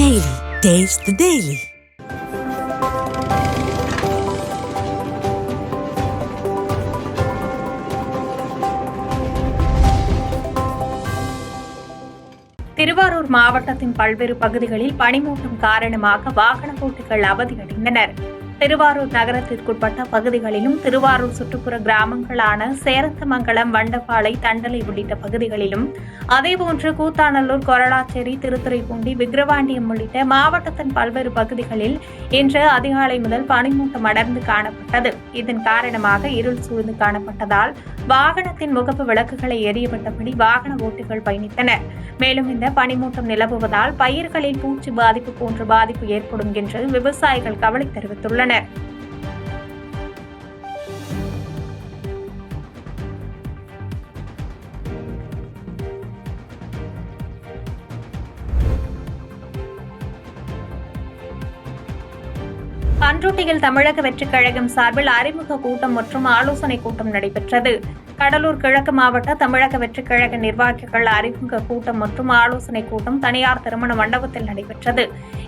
Daily. Taste the Daily. Thiruvarur மாவட்டத்தின் பல்வேறு பகுதிகளில் பனிமூட்டம் காரணமாக வாகன ஓட்டிகள் அவதியடைந்தனர். திருவாரூர் நகரத்திற்குட்பட்ட பகுதிகளிலும் திருவாரூர் சுற்றுப்புற கிராமங்களான சேரத்தமங்கலம், வண்டபாளை, தண்டலை உள்ளிட்ட பகுதிகளிலும் அதேபோன்று கூத்தாநல்லூர், கொரடாச்சேரி, திருத்துறைப்பூண்டி, விக்கிரவாண்டியம் உள்ளிட்ட மாவட்டத்தின் பல்வேறு பகுதிகளில் இன்று அதிகாலை முதல் பனிமூட்டம் அடர்ந்து காணப்பட்டது. இதன் காரணமாக இருள் சூழ்ந்து காணப்பட்டதால் வாகனத்தின் முகப்பு விளக்குகளை எரியவிட்டபடி வாகன ஓட்டிகள் பயணித்தனர். மேலும் இந்த பனிமூட்டம் நிலவுவதால் பயிர்களில் பூச்சி பாதிப்பு போன்ற பாதிப்பு ஏற்படும் என்று விவசாயிகள் கவலை தெரிவித்துள்ளனர். பண்ருட்டியில் தமிழக வெற்றிக் கழகம் சார்பில் அறிமுக கூட்டம் மற்றும் ஆலோசனை கூட்டம் நடைபெற்றது. கடலூர் கிழக்கு மாவட்ட தமிழக வெற்றிக் கழக நிர்வாகிகள் அறிமுக கூட்டம் மற்றும் ஆலோசனை கூட்டம் தனியார் திருமண மண்டபத்தில் நடைபெற்றது.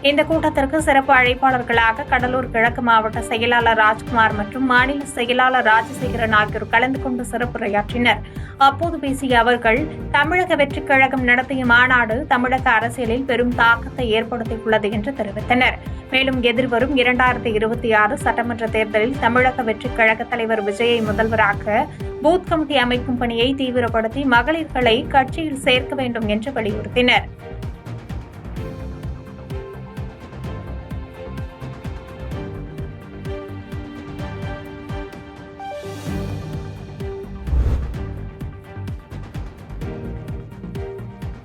இந்த கூட்டத்திற்கு சிறப்பு அழைப்பாளர்களாக கடலூர் கிழக்கு மாவட்ட செயலாளர் ராஜ்குமார் மற்றும் மாநில செயலாளர் ராஜசேகரன் ஆகியோர் கலந்து கொண்டு சிறப்புரையாற்றினர். அப்போது பேசிய அவர்கள், தமிழக வெற்றிக் கழகம் நடத்திய மாநாடு தமிழக அரசியலில் பெரும் தாக்கத்தை ஏற்படுத்தியுள்ளது என்று தெரிவித்தனர். மேலும் எதிர்வரும் 2026 சட்டமன்ற தேர்தலில் தமிழக வெற்றிக் கழக தலைவர் விஜயை முதல்வராக பூத் கமிட்டி அமைக்கும் பணியை தீவிரப்படுத்தி மகளிர்களை கட்சியில் சேர்க்க வேண்டும் என்று வலியுறுத்தினர்.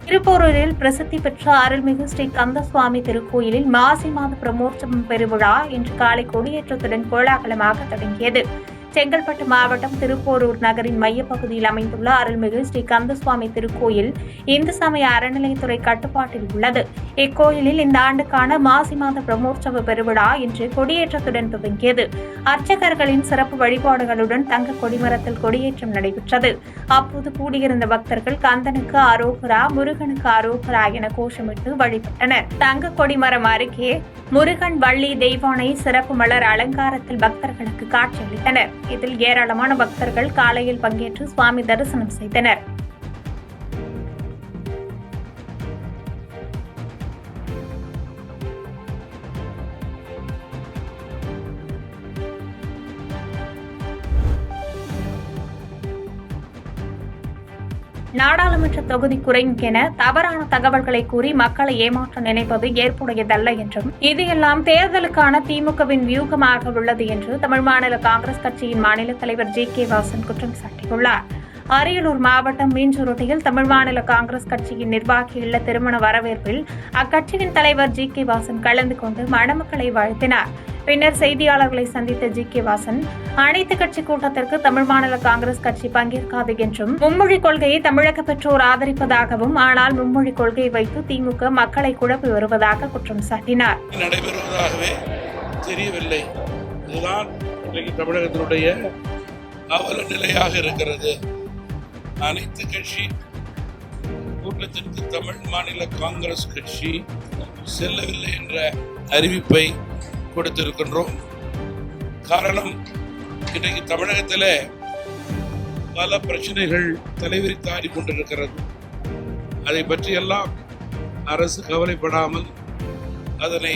திருப்போரூரில் பிரசித்தி பெற்ற அருள்மிகு ஸ்ரீ கந்தசுவாமி திருக்கோயிலில் மாசி மாத பிரமோற்சவம் பெருவிழா இன்று காலை கொடியேற்றத்துடன் கோலாகலமாக தொடங்கியது. செங்கல்பட்டு மாவட்டம் திருப்போரூர் நகரின் மையப்பகுதியில் அமைந்துள்ள அருள்மிகு ஸ்ரீ கந்தசுவாமி திருக்கோயில் இந்து சமய அறநிலையத்துறை கட்டுப்பாட்டில் உள்ளது. இக்கோயிலில் இந்த ஆண்டுக்கான மாசி மாத பிரமோற்சவ பெருவிழா இன்று கொடியேற்றத்துடன் துவங்கியது. அர்ச்சகர்களின் சிறப்பு வழிபாடுகளுடன் தங்க கொடிமரத்தில் கொடியேற்றம் நடைபெற்றது. அப்போது கூடியிருந்த பக்தர்கள் கந்தனுக்கு அரோகரா, முருகனுக்கு அரோகரா என கோஷமிட்டு வழிபட்டனர். தங்க கொடிமரம் அருகே முருகன், வள்ளி தெய்வானை சிறப்பு மலர் அலங்காரத்தில் பக்தர்களுக்கு காட்சியளித்தனர். இதில் ஏராளமான பக்தர்கள் காலையில் பங்கேற்று சுவாமி தரிசனம் செய்தனர். நாடாளுமன்ற தொகுதி குறையும் என தவறான தகவல்களை கூறி மக்களை ஏமாற்ற நினைப்பது ஏற்புடையதல்ல என்றும், இது எல்லாம் தேர்தலுக்கான திமுகவின் வியூகமாக உள்ளது என்று தமிழ் மாநில காங்கிரஸ் கட்சியின் மாநில தலைவர் ஜி.கே. வாசன் குற்றம் சாட்டியுள்ளார். அரியலூர் மாவட்டம் மீஞ்சூருட்டியில் தமிழ் மாநில காங்கிரஸ் கட்சியின் நிர்வாகி இல்ல திருமண வரவேற்பில் அக்கட்சியின் தலைவர் ஜி.கே. வாசன் கலந்து கொண்டு மணமக்களை வாழ்த்தினார். பின்னர் செய்தியாளர்களை சந்தித்த ஜி.கே. வாசன், அனைத்து கட்சி கூட்டத்திற்கு தமிழ் மாநில காங்கிரஸ் கட்சி பங்கேற்காது என்றும், மும்மொழி கொள்கையை தமிழக பெற்றோர் ஆதரிப்பதாகவும், ஆனால் மும்மொழி கொள்கையை வைத்து திமுக மக்களை குழப்பி வருவதாக குற்றம் சாட்டினார். நடைபெறுவதாகவே தெரியவில்லை. இதுதான் இன்றைக்கு தமிழகத்தினுடைய அவல நிலையாக இருக்கிறது. அனைத்து கட்சி கூட்டத்திற்கு தமிழ் மாநில காங்கிரஸ் கட்சி செல்லவில்லை என்ற அறிவிப்பை கொடுத்திருக்கின்றோம். காரணம், இன்றைக்கு தமிழகத்தில் பல பிரச்சனைகள் தலைவிரித்தாடி கொண்டிருக்கிறது. அதை பற்றியெல்லாம் அரசு கவலைப்படாமல் அதனை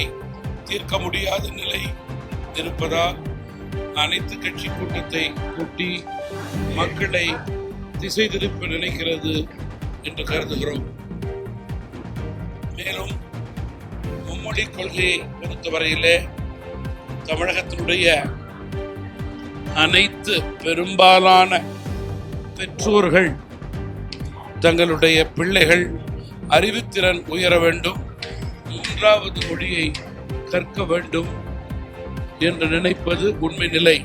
தீர்க்க முடியாத நிலை இருப்பதால் அனைத்து கட்சி கூட்டத்தை கூட்டி மக்களை திசை திருப்ப நினைக்கிறது என்று கருதுகிறோம். மேலும் மும்மொழி கொள்கையை பொறுத்தவரையிலே தமிழகத்தினுடைய அனைத்து பெரும்பாலான பெற்றோர்கள் தங்களுடைய பிள்ளைகள் அறிவுத்திறன் உயர வேண்டும், மூன்றாவது மொழியை கற்க வேண்டும் என்று நினைப்பது உண்மை நிலை.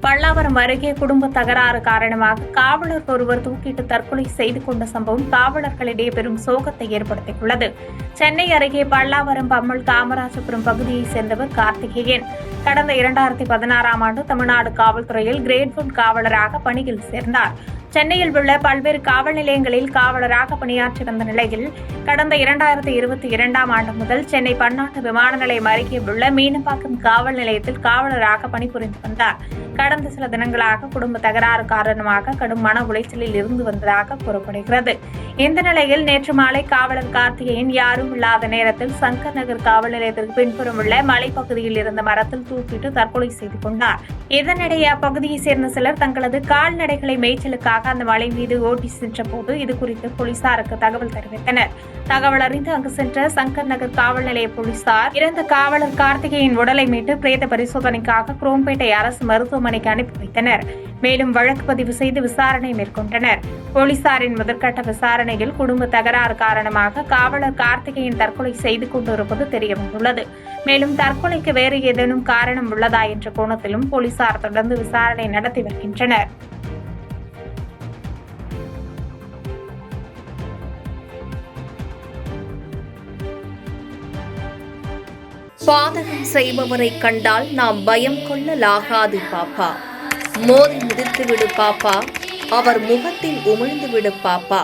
பல்லாவரம் அருகே குடும்ப தகராறு காரணமாக காவலர் ஒருவர் தூக்கிட்டு தற்கொலை செய்து கொண்ட சம்பவம் காவலர்களிடையே பெரும் சோகத்தை ஏற்படுத்தியுள்ளது. சென்னை அருகே பல்லாவரம் பம்மல் காமராஜபுரம் பகுதியைச் சேர்ந்தவர் கார்த்திகேயன். கடந்த 2016ஆம் ஆண்டு தமிழ்நாடு காவல்துறையில் கிரேட் 1 காவலராக பணியில் சேர்ந்தார். சென்னையில் உள்ள பல்வேறு காவல் நிலையங்களில் காவலராக பணியாற்றி வந்த நிலையில் கடந்த 2022ஆம் ஆண்டு முதல் சென்னை பன்னாட்டு விமான நிலையம் அருகே உள்ள மீனம்பாக்கம் காவல் நிலையத்தில் காவலராக பணிபுரிந்து வந்தார். கடந்த சில தினங்களாக குடும்ப தகராறு காரணமாக கடும் மன உளைச்சலில் இருந்து வந்ததாக கூறப்படுகிறது. இந்த நிலையில் நேற்று மாலை காவலர் கார்த்திகேயன் யாரும் இல்லாத நேரத்தில் சங்கர் நகர் காவல் நிலையத்திற்கு பின்புறம் உள்ள மலைப்பகுதியில் இருந்த மரத்தில் தூக்கிட்டு தற்கொலை செய்து கொண்டார். இதனிடையே அப்பகுதியைச் சேர்ந்த சிலர் தங்களது கால்நடைகளை மேய்ச்சலுக்காக அந்த மலை மீது ஓட்டி சென்ற போது இதுகுறித்து போலீசாருக்கு தகவல் தெரிவித்தனர். தகவல் அறிந்து அங்கு சென்ற சங்கர் நகர் காவல் நிலைய போலீசார் இறந்த காவலர் கார்த்திகேயன் உடலை மீட்டு பிரேத பரிசோதனைக்காக குரோம்பேட்டை அரசு மருத்துவமனைக்கு அனுப்பி வைத்தனர். மேலும் வழக்கு பதிவு செய்து விசாரணை மேற்கொண்டனர். போலீசாரின் முதற்கட்ட விசாரணையில் குடும்ப தகராறு காரணமாக காவலர் கார்த்திகேயன் தற்கொலை செய்து கொண்டிருப்பது தெரியவந்துள்ளது. மேலும் தற்கொலைக்கு வேறு ஏதேனும் காரணம் உள்ளதா என்ற கோணத்திலும் போலீசார் தொடர்ந்து விசாரணை நடத்தி வருகின்றனர். பாதகம் செய்பவரை கண்டால் நாம் பயம் கொள்ளலாகாது பாப்பா. மோதி மிதித்து விடு பாப்பா, அவர் முகத்தில் உமிழ்ந்து விடு பாப்பா.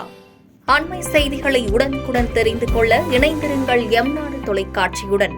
அண்மை செய்திகளை உடனுக்குடன் தெரிந்து கொள்ள இணைந்திருங்கள் எம் நாடு தொலைக்காட்சியுடன்.